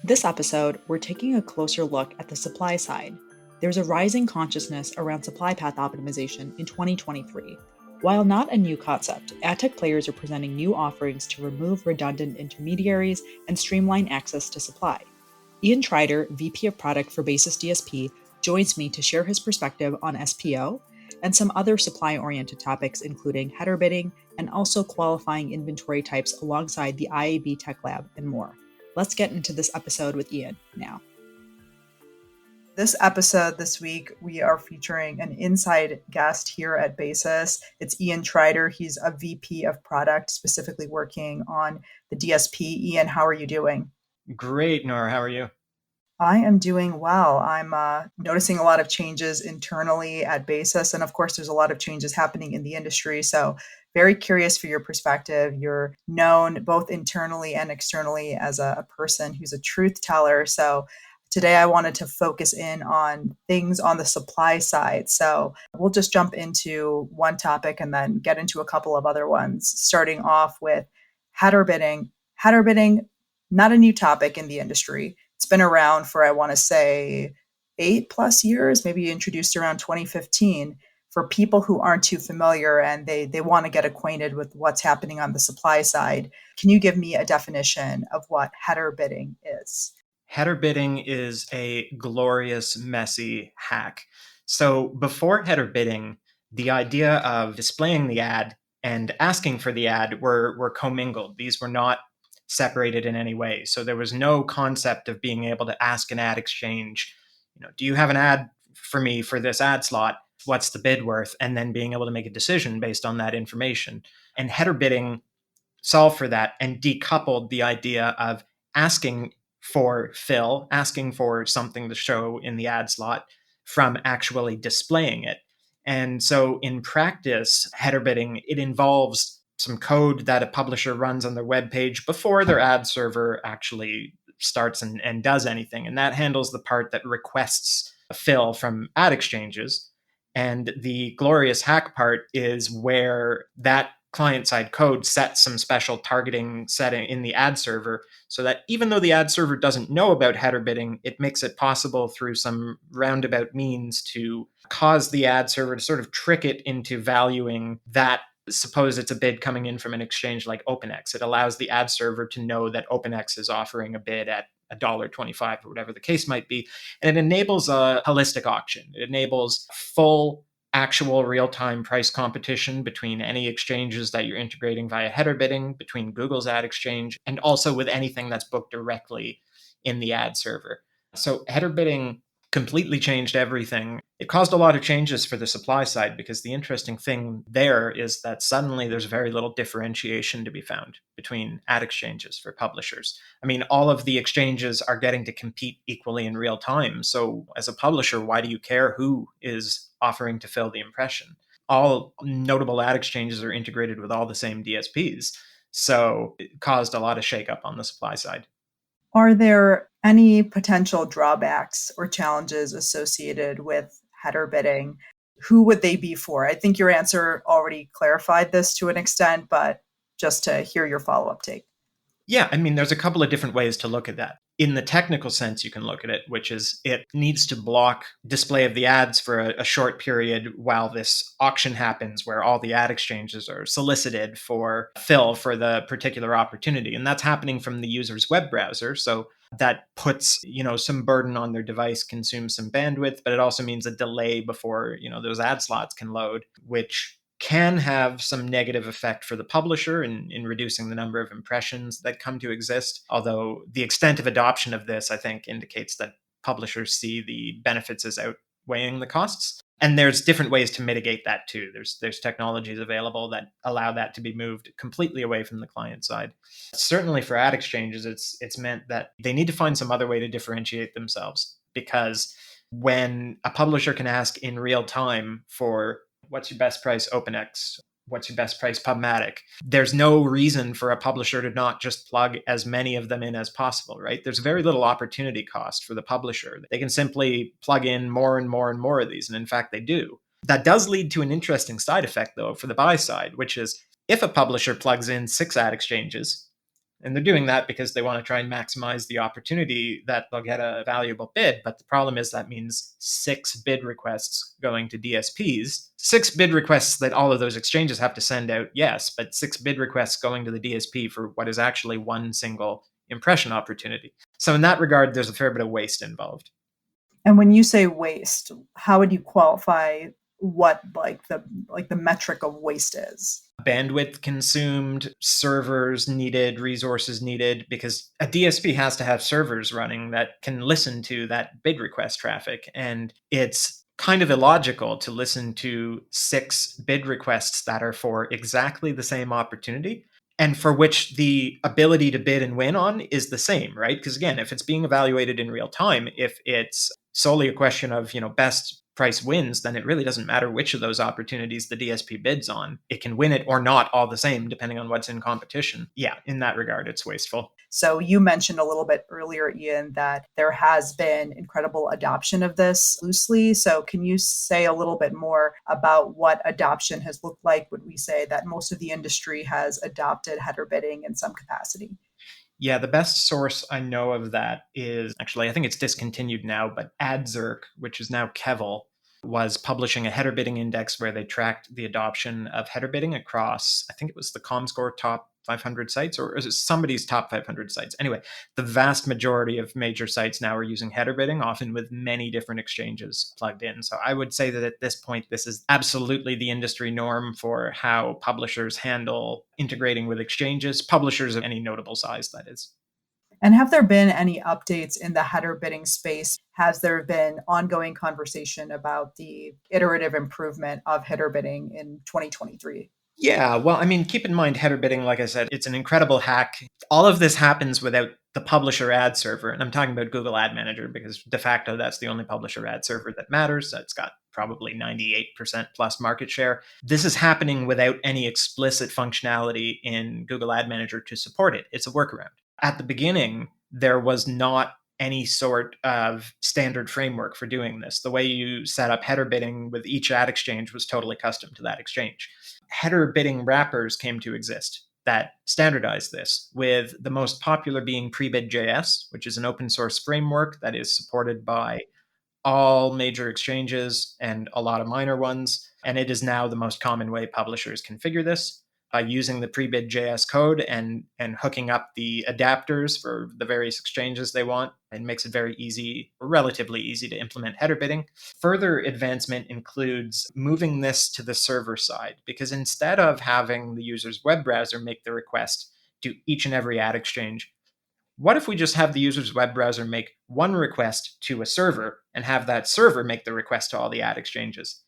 This episode, we're taking a closer look at the supply side. There's a rising consciousness around supply path optimization in 2023. While not a new concept, ad tech players are presenting new offerings to remove redundant intermediaries and streamline access to supply. Ian Trider, VP of Product for Basis DSP, joins me to share his perspective on SPO and some other supply-oriented topics, including header bidding and also qualifying inventory types alongside the IAB Tech Lab and more. Let's get into this episode with Ian now. This episode this week, we are featuring an inside guest here at Basis. It's Ian Trider. He's a VP of Product, specifically working on the DSP. Ian, how are you doing? Great, Noor. How are you? I am doing well. I'm noticing a lot of changes internally at Basis. And of course, there's a lot of changes happening in the industry. So very curious for your perspective. You're known both internally and externally as a person who's a truth teller. So today I wanted to focus in on things on the supply side. So we'll just jump into one topic and then get into a couple of other ones, starting off with header bidding. Header bidding, not a new topic in the industry. It's been around for, I want to say, 8+ years, maybe introduced around 2015. For people who aren't too familiar and they want to get acquainted with what's happening on the supply side, can you give me a definition of what header bidding is? Header bidding is a glorious, messy hack. So before header bidding, the idea of displaying the ad and asking for the ad were commingled. These were not separated in any way. So there was no concept of being able to ask an ad exchange, do you have an ad for me for this ad slot? What's the bid worth? And then being able to make a decision based on that information. And header bidding solved for that and decoupled the idea of asking for fill, asking for something to show in the ad slot from actually displaying it. And so in practice, header bidding, it involves some code that a publisher runs on their web page before their ad server actually starts and does anything. And that handles the part that requests a fill from ad exchanges. And the glorious hack part is where that client-side code sets some special targeting setting in the ad server so that even though the ad server doesn't know about header bidding, it makes it possible through some roundabout means to cause the ad server to sort of trick it into valuing that. Suppose it's a bid coming in from an exchange like OpenX. It allows the ad server to know that OpenX is offering a bid at $1.25 or whatever the case might be. And it enables a holistic auction. It enables full, actual real-time price competition between any exchanges that you're integrating via header bidding, between Google's ad exchange, and also with anything that's booked directly in the ad server. So header bidding completely changed everything. It caused a lot of changes for the supply side because the interesting thing there is that suddenly there's very little differentiation to be found between ad exchanges for publishers. I mean, all of the exchanges are getting to compete equally in real time. So as a publisher, why do you care who is offering to fill the impression? All notable ad exchanges are integrated with all the same DSPs. So it caused a lot of shakeup on the supply side. Are there any potential drawbacks or challenges associated with header bidding? Who would they be for? I think your answer already clarified this to an extent, but just to hear your follow-up take. Yeah, I mean, there's a couple of different ways to look at that. In the technical sense, you can look at it, which is it needs to block display of the ads for a short period while this auction happens, where all the ad exchanges are solicited for fill for the particular opportunity. And that's happening from the user's web browser. So that puts, some burden on their device, consumes some bandwidth, but it also means a delay before, those ad slots can load, which can have some negative effect for the publisher in reducing the number of impressions that come to exist. Although the extent of adoption of this, I think, indicates that publishers see the benefits as outweighing the costs. And there's different ways to mitigate that too. There's technologies available that allow that to be moved completely away from the client side. Certainly for ad exchanges, it's meant that they need to find some other way to differentiate themselves, because when a publisher can ask in real time for what's your best price OpenX? What's your best price PubMatic? There's no reason for a publisher to not just plug as many of them in as possible, right? There's very little opportunity cost for the publisher. They can simply plug in more and more and more of these. And in fact, they do. That does lead to an interesting side effect, though, for the buy side, which is if a publisher plugs in 6 ad exchanges And they're doing that because they want to try and maximize the opportunity that they'll get a valuable bid. But the problem is that means 6 bid requests going to DSPs, 6 bid requests that all of those exchanges have to send out, yes, but 6 bid requests going to the DSP for what is actually one single impression opportunity. So in that regard, there's a fair bit of waste involved. And when you say waste, how would you qualify what like the metric of waste is? Bandwidth consumed, servers needed, resources needed, because a DSP has to have servers running that can listen to that bid request traffic. And it's kind of illogical to listen to 6 bid requests that are for exactly the same opportunity and for which the ability to bid and win on is the same, right? Because again, if it's being evaluated in real time, if it's solely a question of, best price wins, then it really doesn't matter which of those opportunities the DSP bids on. It can win it or not all the same, depending on what's in competition. Yeah, in that regard, it's wasteful. So you mentioned a little bit earlier, Ian, that there has been incredible adoption of this loosely. So can you say a little bit more about what adoption has looked like? Would we say that most of the industry has adopted header bidding in some capacity? Yeah, the best source I know of that is actually, I think it's discontinued now, but AdZerk, which is now Kevel, was publishing a header bidding index where they tracked the adoption of header bidding across, I think it was the ComScore top 500 sites, or is it somebody's top 500 sites? Anyway, the vast majority of major sites now are using header bidding, often with many different exchanges plugged in. So I would say that at this point, this is absolutely the industry norm for how publishers handle integrating with exchanges, publishers of any notable size, that is. And have there been any updates in the header bidding space? Has there been ongoing conversation about the iterative improvement of header bidding in 2023? Yeah, well, I mean, keep in mind header bidding, like I said, it's an incredible hack. All of this happens without the publisher ad server. And I'm talking about Google Ad Manager because de facto, that's the only publisher ad server that matters. It's got probably 98% plus market share. This is happening without any explicit functionality in Google Ad Manager to support it. It's a workaround. At the beginning, there was not any sort of standard framework for doing this. The way you set up header bidding with each ad exchange was totally custom to that exchange. Header bidding wrappers came to exist that standardized this, with the most popular being Prebid.js, which is an open source framework that is supported by all major exchanges and a lot of minor ones. And it is now the most common way publishers configure this by using the Prebid.js code and hooking up the adapters for the various exchanges they want. It makes it very easy, or relatively easy, to implement header bidding. Further advancement includes moving this to the server side, because instead of having the user's web browser make the request to each and every ad exchange, what if we just have the user's web browser make one request to a server and have that server make the request to all the ad exchanges?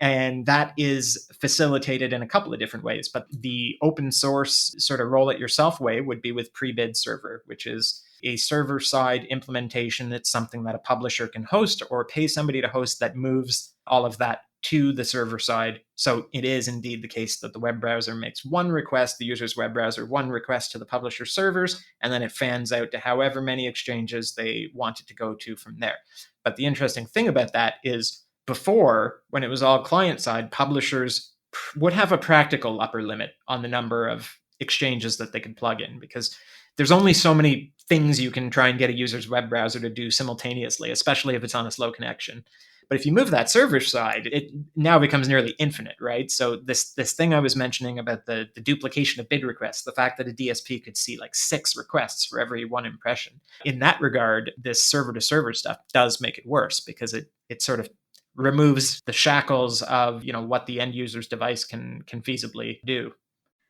And that is facilitated in a couple of different ways. But the open source sort of roll it yourself way would be with Prebid Server, which is a server side implementation. It's something that a publisher can host or pay somebody to host that moves all of that to the server side. So it is indeed the case that the web browser makes one request, the user's web browser, one request to the publisher servers, and then it fans out to however many exchanges they want it to go to from there. But the interesting thing about that is, before, when it was all client side, publishers would have a practical upper limit on the number of exchanges that they could plug in, because there's only so many things you can try and get a user's web browser to do simultaneously, especially if it's on a slow connection. But if you move that server side, it now becomes nearly infinite, right? So this thing I was mentioning about the duplication of bid requests, the fact that a DSP could see like 6 requests for every one impression. In that regard, this server to server stuff does make it worse, because it sort of removes the shackles of what the end user's device can feasibly do.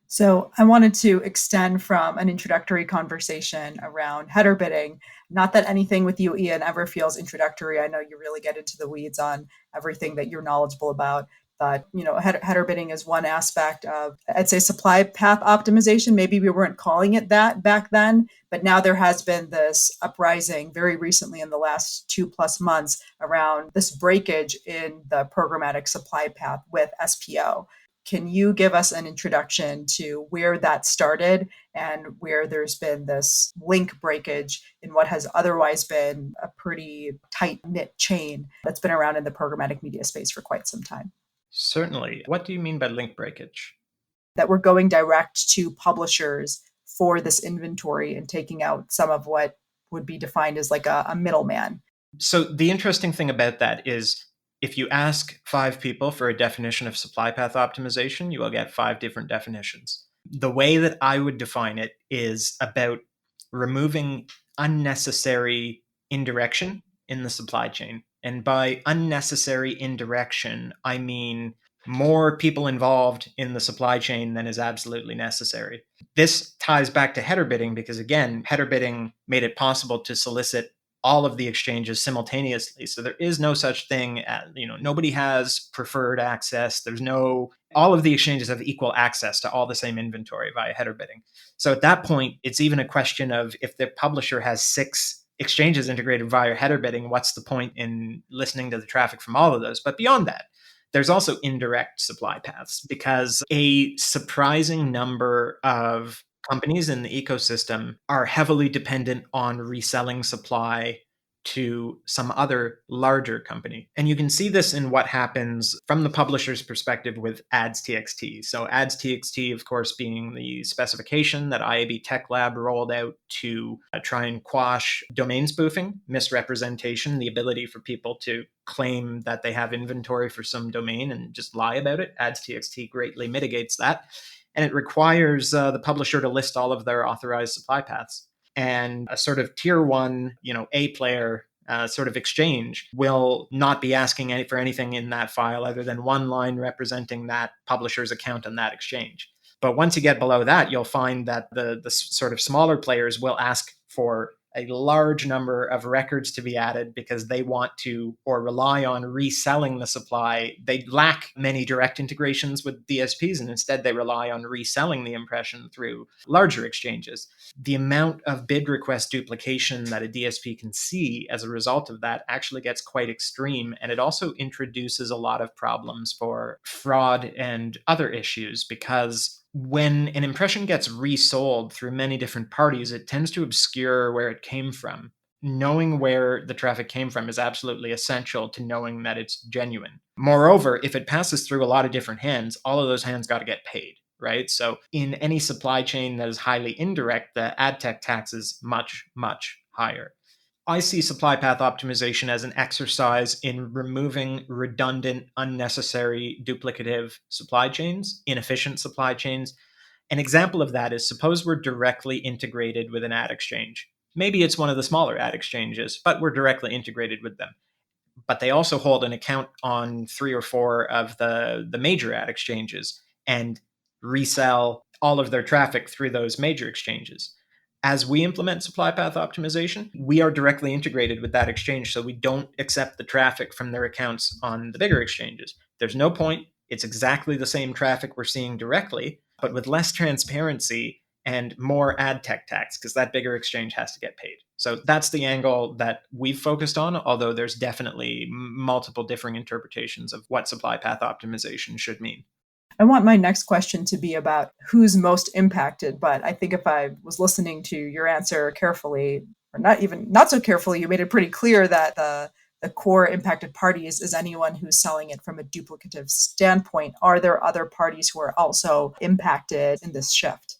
So I wanted to extend from an introductory conversation around header bidding. Not that anything with you, Ian, ever feels introductory. I know you really get into the weeds on everything that you're knowledgeable about. But header bidding is one aspect of, I'd say, supply path optimization. Maybe we weren't calling it that back then, but now there has been this uprising very recently in the last 2+ months around this breakage in the programmatic supply path with SPO. Can you give us an introduction to where that started and where there's been this link breakage in what has otherwise been a pretty tight knit chain that's been around in the programmatic media space for quite some time? Certainly. What do you mean by link breakage? That we're going direct to publishers for this inventory and taking out some of what would be defined as like a middleman. So the interesting thing about that is if you ask 5 people for a definition of supply path optimization, you will get 5 different definitions. The way that I would define it is about removing unnecessary indirection in the supply chain. And by unnecessary indirection, I mean more people involved in the supply chain than is absolutely necessary. This ties back to header bidding because, again, header bidding made it possible to solicit all of the exchanges simultaneously. So there is no such thing as, nobody has preferred access. All of the exchanges have equal access to all the same inventory via header bidding. So at that point, it's even a question of if the publisher has 6 exchanges integrated via header bidding, what's the point in listening to the traffic from all of those? But beyond that, there's also indirect supply paths because a surprising number of companies in the ecosystem are heavily dependent on reselling supply to some other larger company. And you can see this in what happens from the publisher's perspective with ads.txt. So ads.txt, of course, being the specification that IAB Tech Lab rolled out to try and quash domain spoofing, misrepresentation, the ability for people to claim that they have inventory for some domain and just lie about it. Ads.txt greatly mitigates that. And it requires the publisher to list all of their authorized supply paths. And a sort of tier 1, A player sort of exchange will not be asking for anything in that file other than one line representing that publisher's account on that exchange. But once you get below that, you'll find that the sort of smaller players will ask for a large number of records to be added because they want to or rely on reselling the supply. They lack many direct integrations with DSPs, and instead they rely on reselling the impression through larger exchanges. The amount of bid request duplication that a DSP can see as a result of that actually gets quite extreme, and it also introduces a lot of problems for fraud and other issues because when an impression gets resold through many different parties, it tends to obscure where it came from. Knowing where the traffic came from is absolutely essential to knowing that it's genuine. Moreover, if it passes through a lot of different hands, all of those hands got to get paid, right? So in any supply chain that is highly indirect, the ad tech tax is much, much higher. I see supply path optimization as an exercise in removing redundant, unnecessary, duplicative supply chains, inefficient supply chains. An example of that is suppose we're directly integrated with an ad exchange. Maybe it's one of the smaller ad exchanges, but we're directly integrated with them. But they also hold an account on 3 or 4 of the major ad exchanges and resell all of their traffic through those major exchanges. As we implement supply path optimization, we are directly integrated with that exchange, so we don't accept the traffic from their accounts on the bigger exchanges. There's no point. It's exactly the same traffic we're seeing directly, but with less transparency and more ad tech tax, because that bigger exchange has to get paid. So that's the angle that we've focused on, although there's definitely multiple differing interpretations of what supply path optimization should mean. I want my next question to be about who's most impacted, but I think if I was listening to your answer carefully, or not so carefully, you made it pretty clear that the core impacted parties is anyone who's selling it from a duplicative standpoint. Are there other parties who are also impacted in this shift?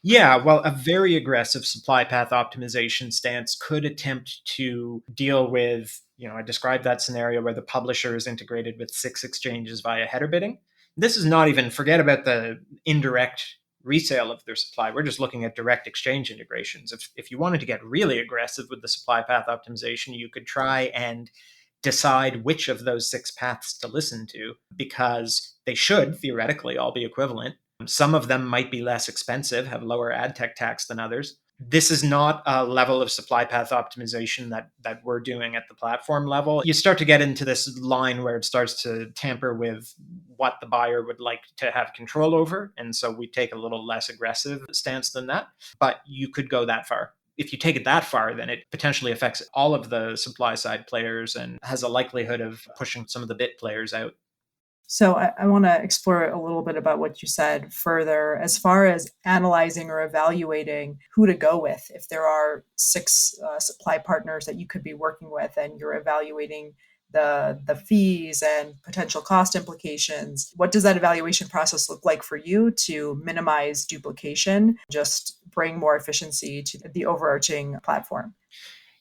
Yeah, well, a very aggressive supply path optimization stance could attempt to deal with, I described that scenario where the publisher is integrated with 6 exchanges via header bidding. This is not even, forget about the indirect resale of their supply. We're just looking at direct exchange integrations. If you wanted to get really aggressive with the supply path optimization, you could try and decide which of those 6 paths to listen to because they should theoretically all be equivalent. Some of them might be less expensive, have lower ad tech tax than others. This is not a level of supply path optimization that we're doing at the platform level. You start to get into this line where it starts to tamper with what the buyer would like to have control over. And so we take a little less aggressive stance than that. But you could go that far. If you take it that far, then it potentially affects all of the supply side players and has a likelihood of pushing some of the bit players out. So I want to explore a little bit about what you said further as far as analyzing or evaluating who to go with. If there are 6 supply partners that you could be working with and you're evaluating the fees and potential cost implications, what does that evaluation process look like for you to minimize duplication? Just bring more efficiency to the overarching platform?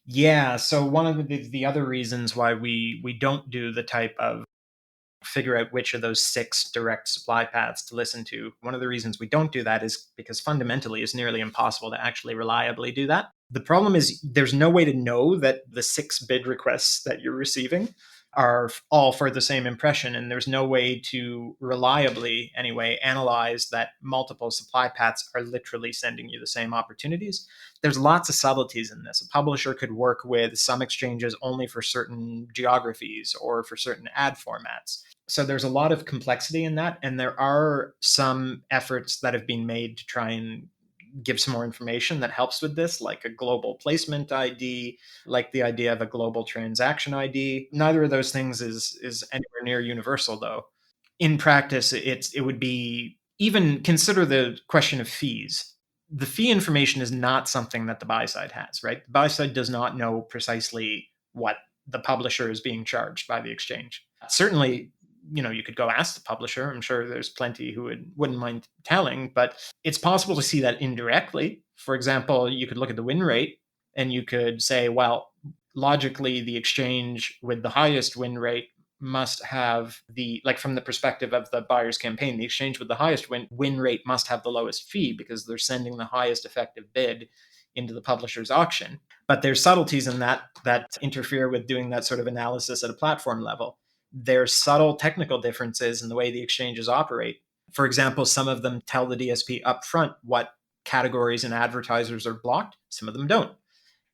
Yeah. So one of the other reasons why we don't do the type of figure out which of those six direct supply paths to listen to. One of the reasons we don't do that is because fundamentally it's nearly impossible to actually reliably do that. The problem is there's no way to know that the six bid requests that you're receiving are all for the same impression. And there's no way to reliably, anyway, analyze that multiple supply paths are literally sending you the same opportunities. There's lots of subtleties in this. A publisher could work with some exchanges only for certain geographies or for certain ad formats. So there's a lot of complexity in that. And there are some efforts that have been made to try and give some more information that helps with this, like a global placement ID, like the idea of a global transaction ID. Neither of those things is anywhere near universal, though. In practice, it would be, even consider the question of fees. The fee information is not something that the buy side has, right? The buy side does not know precisely what the publisher is being charged by the exchange. Certainly, you could go ask the publisher. I'm sure there's plenty who wouldn't mind telling, but it's possible to see that indirectly. For example, you could look at the win rate and you could say, well, logically, the exchange with the highest win rate must have like from the perspective of the buyer's campaign, the exchange with the highest win rate must have the lowest fee because they're sending the highest effective bid into the publisher's auction. But there's subtleties in that interfere with doing that sort of analysis at a platform level. There's subtle technical differences in the way the exchanges operate. For example, some of them tell the DSP upfront what categories and advertisers are blocked, some of them don't.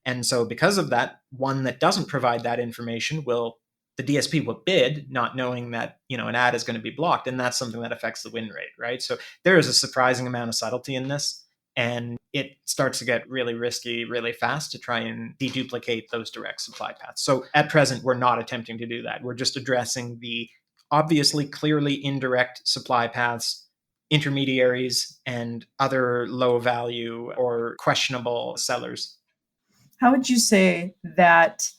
And so because of that, one that doesn't provide that information the DSP will bid not knowing that, an ad is going to be blocked. And that's something that affects the win rate, right? So there is a surprising amount of subtlety in this. And it starts to get really risky really fast to try and deduplicate those direct supply paths. So at present, we're not attempting to do that. We're just addressing the obviously clearly indirect supply paths, intermediaries, and other low value or questionable sellers. How would you say that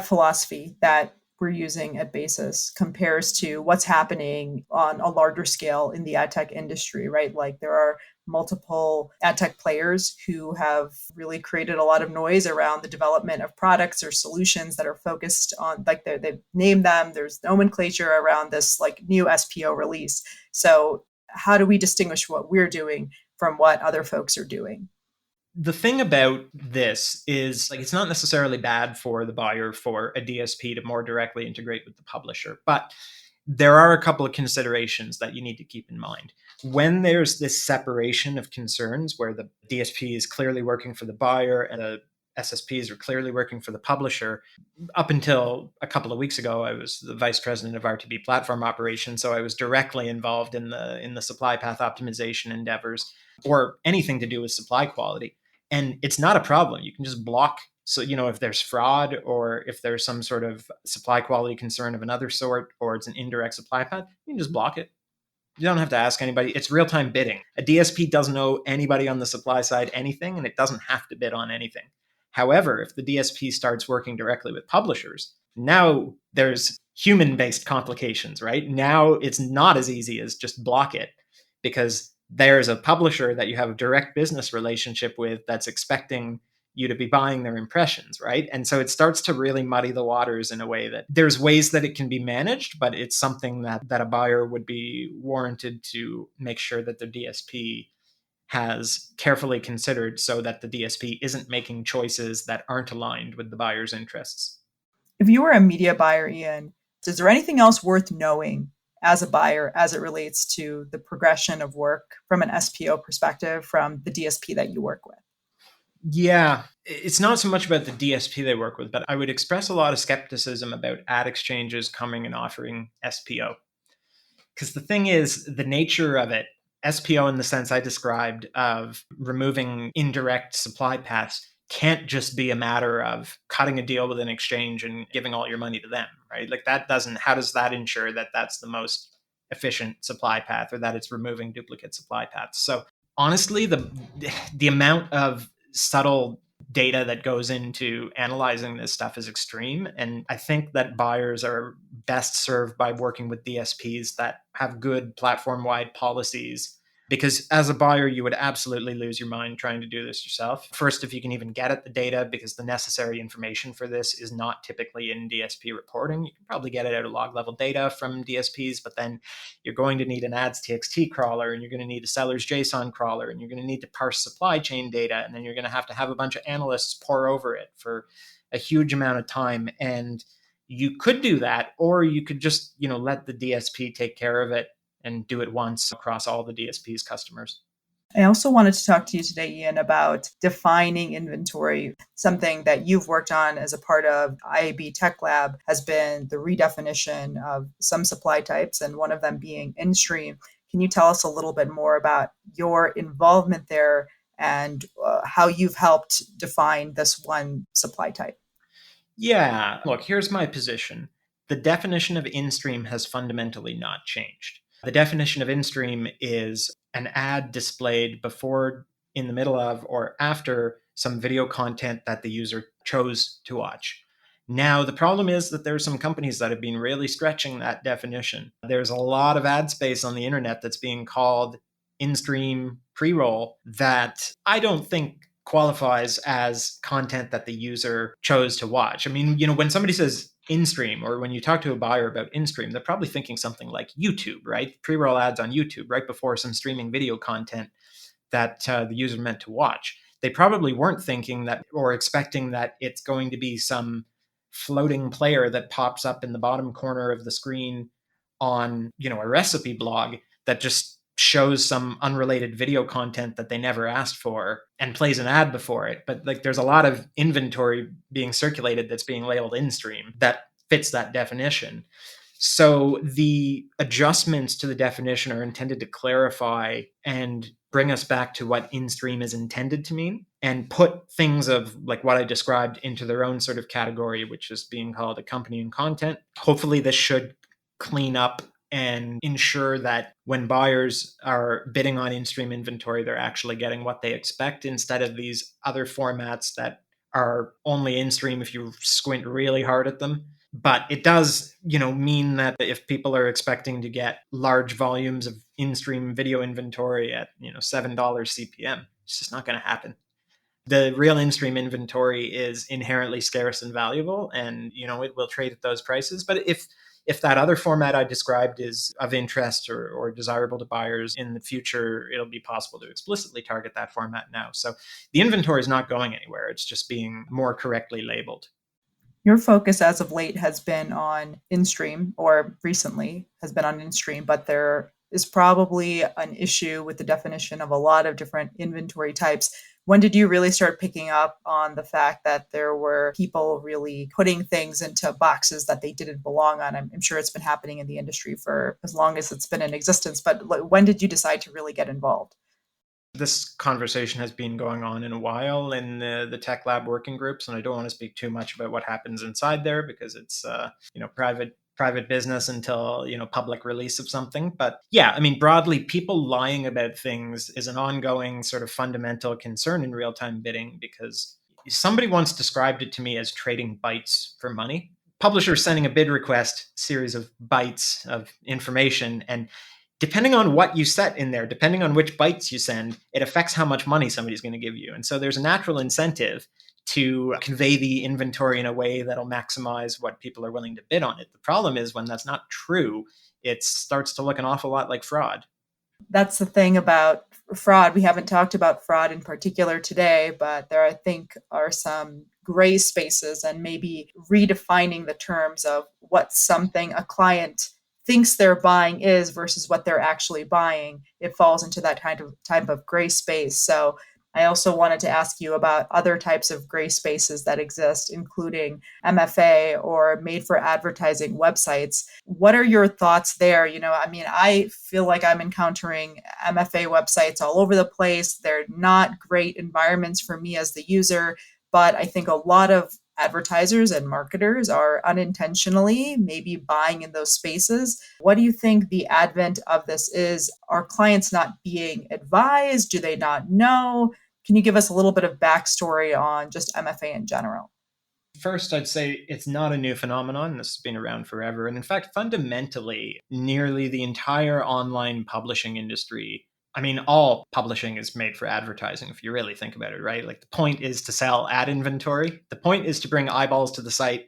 philosophy that we're using at Basis compares to what's happening on a larger scale in the ad tech industry, right? Like there are multiple ad tech players who have really created a lot of noise around the development of products or solutions that are focused on, like they've named them, there's nomenclature around this like new SPO release. So how do we distinguish what we're doing from what other folks are doing? The thing about this is like it's not necessarily bad for the buyer for a DSP to more directly integrate with the publisher, but there are a couple of considerations that you need to keep in mind. When there's this separation of concerns where the DSP is clearly working for the buyer and the SSPs are clearly working for the publisher, up until a couple of weeks ago, I was the vice president of RTB platform operations, so I was directly involved in the supply path optimization endeavors or anything to do with supply quality. And it's not a problem. You can just block. So, if there's fraud or if there's some sort of supply quality concern of another sort, or it's an indirect supply path, you can just block it. You don't have to ask anybody. It's real time bidding. A DSP doesn't owe anybody on the supply side anything, and it doesn't have to bid on anything. However, if the DSP starts working directly with publishers, now there's human based complications, right? Now it's not as easy as just block it because there's a publisher that you have a direct business relationship with that's expecting you to be buying their impressions, right? And so it starts to really muddy the waters in a way that there's ways that it can be managed, but it's something that a buyer would be warranted to make sure that the DSP has carefully considered so that the DSP isn't making choices that aren't aligned with the buyer's interests. If you were a media buyer, Ian, is there anything else worth knowing as a buyer as it relates to the progression of work from an SPO perspective from the DSP that you work with? Yeah, it's not so much about the DSP they work with, but I would express a lot of skepticism about ad exchanges coming and offering SPO. Because the thing is, the nature of it, SPO in the sense I described of removing indirect supply paths, can't just be a matter of cutting a deal with an exchange and giving all your money to them, right? Like how does that ensure that that's the most efficient supply path or that it's removing duplicate supply paths? So honestly, the amount of subtle data that goes into analyzing this stuff is extreme. And I think that buyers are best served by working with DSPs that have good platform wide policies Because as a buyer, you would absolutely lose your mind trying to do this yourself. First, if you can even get at the data, because the necessary information for this is not typically in DSP reporting. You can probably get it out of log level data from DSPs, but then you're going to need an ads TXT crawler, and you're going to need a seller's JSON crawler, and you're going to need to parse supply chain data, and then you're going to have a bunch of analysts pour over it for a huge amount of time. And you could do that, or you could just, let the DSP take care of it and do it once across all the DSP's customers. I also wanted to talk to you today, Ian, about defining inventory. Something that you've worked on as a part of IAB Tech Lab has been the redefinition of some supply types, and one of them being in-stream. Can you tell us a little bit more about your involvement there and how you've helped define this one supply type? Yeah, look, here's my position. The definition of in-stream has fundamentally not changed. The definition of in-stream is an ad displayed before, in the middle of, or after some video content that the user chose to watch. Now, the problem is that there are some companies that have been really stretching that definition. There's a lot of ad space on the internet that's being called in-stream pre-roll that I don't think qualifies as content that the user chose to watch. I mean, when somebody says in-stream, or when you talk to a buyer about in-stream, they're probably thinking something like YouTube, right? Pre-roll ads on YouTube right before some streaming video content that the user meant to watch. They probably weren't thinking that or expecting that it's going to be some floating player that pops up in the bottom corner of the screen on, a recipe blog that just shows some unrelated video content that they never asked for and plays an ad before it. But like, there's a lot of inventory being circulated that's being labeled in stream that fits that definition. So the adjustments to the definition are intended to clarify and bring us back to what in-stream is intended to mean, and put things of like what I described into their own sort of category, which is being called accompanying content. Hopefully this should clean up and ensure that when buyers are bidding on in-stream inventory, they're actually getting what they expect, instead of these other formats that are only in-stream if you squint really hard at them. But it does, mean that if people are expecting to get large volumes of in-stream video inventory at, $7 CPM, it's just not going to happen. The real in-stream inventory is inherently scarce and valuable, and it will trade at those prices. But if that other format I described is of interest or desirable to buyers in the future, it'll be possible to explicitly target that format now. So the inventory is not going anywhere. It's just being more correctly labeled. Your focus as of late has been on in-stream, or recently has been on in-stream, but there is probably an issue with the definition of a lot of different inventory types. When did you really start picking up on the fact that there were people really putting things into boxes that they didn't belong on? I'm sure it's been happening in the industry for as long as it's been in existence, but when did you decide to really get involved? This conversation has been going on in a while in the tech lab working groups, and I don't want to speak too much about what happens inside there, because it's private business until public release of something. But yeah, I mean, broadly, people lying about things is an ongoing sort of fundamental concern in real-time bidding, because somebody once described it to me as trading bytes for money. Publishers sending a bid request, series of bytes of information, and depending on what you set in there, depending on which bytes you send, it affects how much money somebody's going to give you. And so there's a natural incentive to convey the inventory in a way that'll maximize what people are willing to bid on it. The problem is when that's not true, it starts to look an awful lot like fraud. That's the thing about fraud. We haven't talked about fraud in particular today, but there, I think, are some gray spaces, and maybe redefining the terms of what something a client thinks they're buying is versus what they're actually buying. It falls into that kind of type of gray space. So I also wanted to ask you about other types of gray spaces that exist, including MFA or made for advertising websites. What are your thoughts there? I mean, I feel like I'm encountering MFA websites all over the place. They're not great environments for me as the user, but I think a lot of advertisers and marketers are unintentionally maybe buying in those spaces. What do you think the advent of this is? Are clients not being advised? Do they not know? Can you give us a little bit of backstory on just MFA in general? First, I'd say it's not a new phenomenon. This has been around forever. And in fact, fundamentally, nearly the entire online publishing industry I mean, all publishing is made for advertising if you really think about it, right? Like the point is to sell ad inventory. The point is to bring eyeballs to the site,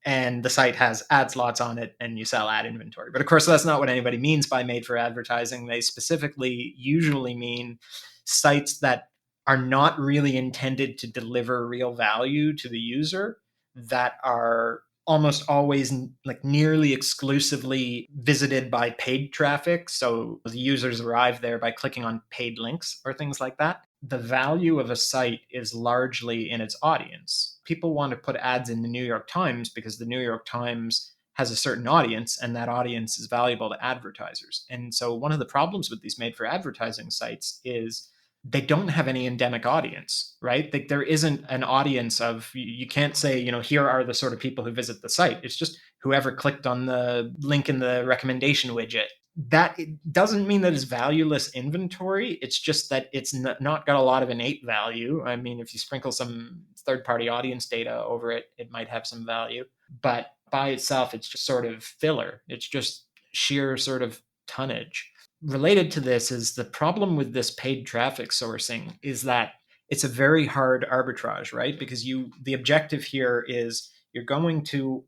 and the site has ad slots on it and you sell ad inventory. But of course, that's not what anybody means by made for advertising. They specifically usually mean sites that are not really intended to deliver real value to the user, that are almost always like nearly exclusively visited by paid traffic. So the users arrive there by clicking on paid links or things like that. The value of a site is largely in its audience. People want to put ads in the New York Times because the New York Times has a certain audience, and that audience is valuable to advertisers. And so one of the problems with these made for advertising sites is they don't have any endemic audience, right? Like there isn't an audience of, you can't say, here are the sort of people who visit the site. It's just whoever clicked on the link in the recommendation widget. That it doesn't mean that it's valueless inventory. It's just that it's not got a lot of innate value. I mean, if you sprinkle some third party audience data over it, it might have some value. But by itself, it's just sort of filler. It's just sheer sort of tonnage. Related to this is the problem with this paid traffic sourcing is that it's a very hard arbitrage, right? Because the objective here is you're going to,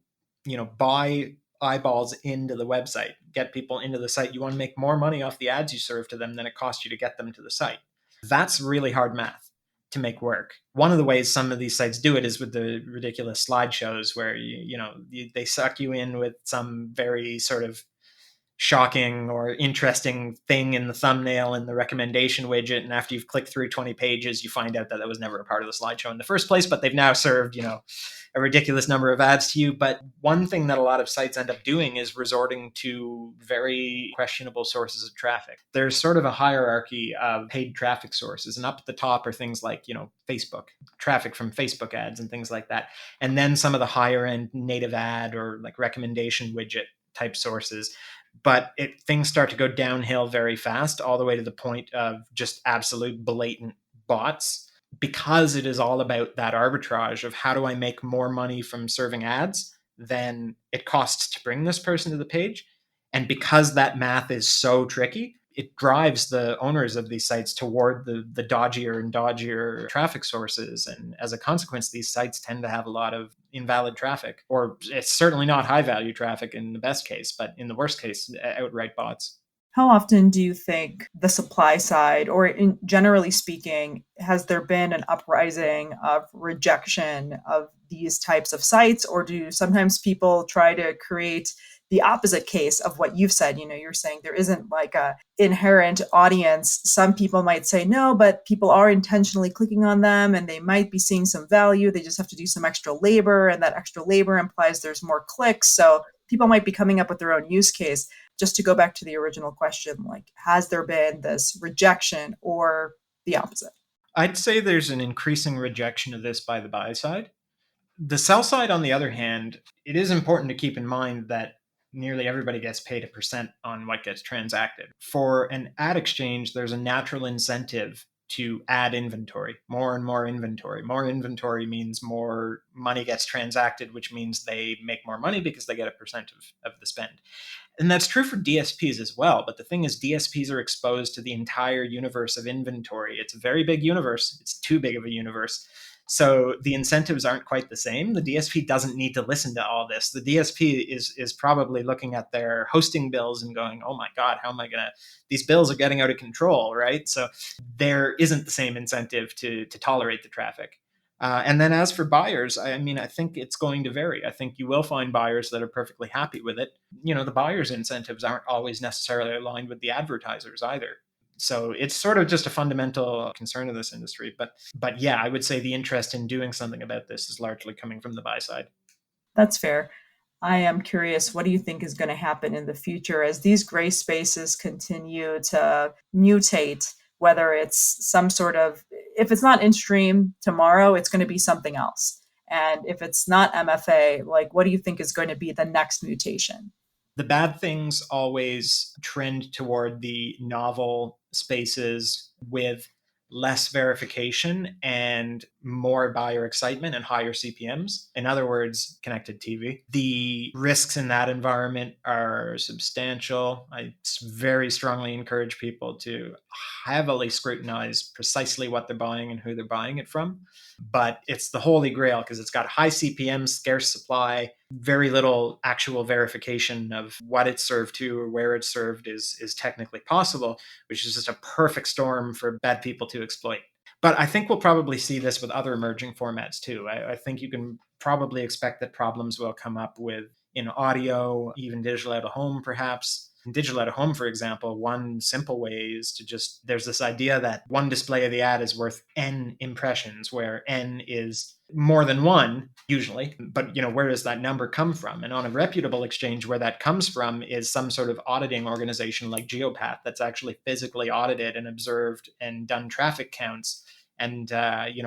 buy eyeballs into the website, get people into the site. You want to make more money off the ads you serve to them than it costs you to get them to the site. That's really hard math to make work. One of the ways some of these sites do it is with the ridiculous slideshows where they suck you in with some very sort of shocking or interesting thing in the thumbnail and the recommendation widget, and after you've clicked through 20 pages you find out that was never a part of the slideshow in the first place, but they've now served a ridiculous number of ads to you. But one thing that a lot of sites end up doing is resorting to very questionable sources of traffic. There's sort of a hierarchy of paid traffic sources, and up at the top are things like Facebook traffic from Facebook ads and things like that, and then some of the higher end native ad or like recommendation widget type sources. But things start to go downhill very fast, all the way to the point of just absolute blatant bots, because it is all about that arbitrage of how do I make more money from serving ads than it costs to bring this person to the page. And because that math is so tricky, it drives the owners of these sites toward the dodgier and dodgier traffic sources. And as a consequence, these sites tend to have a lot of invalid traffic, or it's certainly not high value traffic in the best case, but in the worst case, outright bots. How often do you think the supply side, or generally speaking, has there been an uprising of rejection of these types of sites, or do sometimes people try to create the opposite case of what you've said? You're saying there isn't like a inherent audience. Some people might say no, but people are intentionally clicking on them and they might be seeing some value. They just have to do some extra labor, and that extra labor implies there's more clicks. So people might be coming up with their own use case. Just to go back to the original question, like, has there been this rejection or the opposite? I'd say there's an increasing rejection of this by the buy side. The sell side, on the other hand, it is important to keep in mind that nearly everybody gets paid a percent on what gets transacted. For an ad exchange, there's a natural incentive to add inventory, more and more inventory. More inventory means more money gets transacted, which means they make more money because they get a percent of the spend. And that's true for DSPs as well. But the thing is, DSPs are exposed to the entire universe of inventory. It's a very big universe. It's too big of a universe. So the incentives aren't quite the same. The DSP doesn't need to listen to all this. The DSP is probably looking at their hosting bills and going, oh my God, how am I going to, these bills are getting out of control, right? So there isn't the same incentive to tolerate the traffic. And then as for buyers, I mean, I think it's going to vary. I think you will find buyers that are perfectly happy with it. The buyers' incentives aren't always necessarily aligned with the advertisers either. So it's sort of just a fundamental concern of this industry. But yeah, I would say the interest in doing something about this is largely coming from the buy side. That's fair. I am curious, what do you think is going to happen in the future as these gray spaces continue to mutate? Whether it's some sort of, if it's not in stream tomorrow, it's going to be something else. And if it's not MFA, like, what do you think is going to be the next mutation? The bad things always trend toward the novel spaces with less verification and more buyer excitement and higher CPMs. In other words, connected TV. The risks in that environment are substantial. I very strongly encourage people to heavily scrutinize precisely what they're buying and who they're buying it from. But it's the holy grail because it's got high CPMs, scarce supply, very little actual verification of what it's served to or where it's served is technically possible, which is just a perfect storm for bad people to exploit. But I think we'll probably see this with other emerging formats too. I think you can probably expect that problems will come up with in audio, even digital out of home, perhaps. In digital out of home, for example, one simple way is to just, there's this idea that one display of the ad is worth N impressions, where N is more than one usually, but where does that number come from? And on a reputable exchange, where that comes from is some sort of auditing organization like Geopath that's actually physically audited and observed and done traffic counts and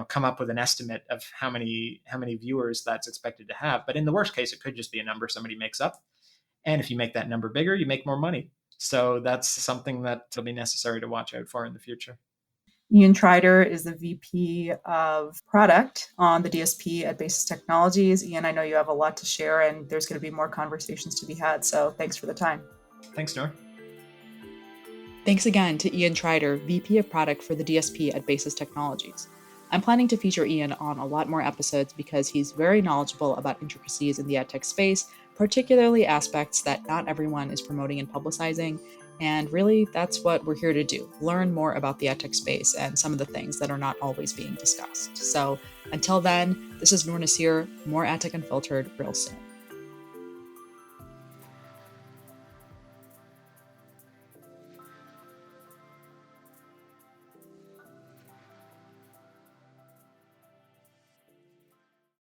come up with an estimate of how many viewers that's expected to have. But in the worst case, it could just be a number somebody makes up, and if you make that number bigger, you make more money. So that's something that will be necessary to watch out for in the future. Ian Trider is the VP of product on the DSP at Basis Technologies. Ian, I know you have a lot to share, and there's going to be more conversations to be had. So thanks for the time. Thanks, Noor. Thanks again to Ian Trider, VP of product for the DSP at Basis Technologies. I'm planning to feature Ian on a lot more episodes because he's very knowledgeable about intricacies in the ad tech space, particularly aspects that not everyone is promoting and publicizing. And really, that's what we're here to do, learn more about the ad tech space and some of the things that are not always being discussed. So until then, this is Noor Naseer, more ad tech unfiltered real soon.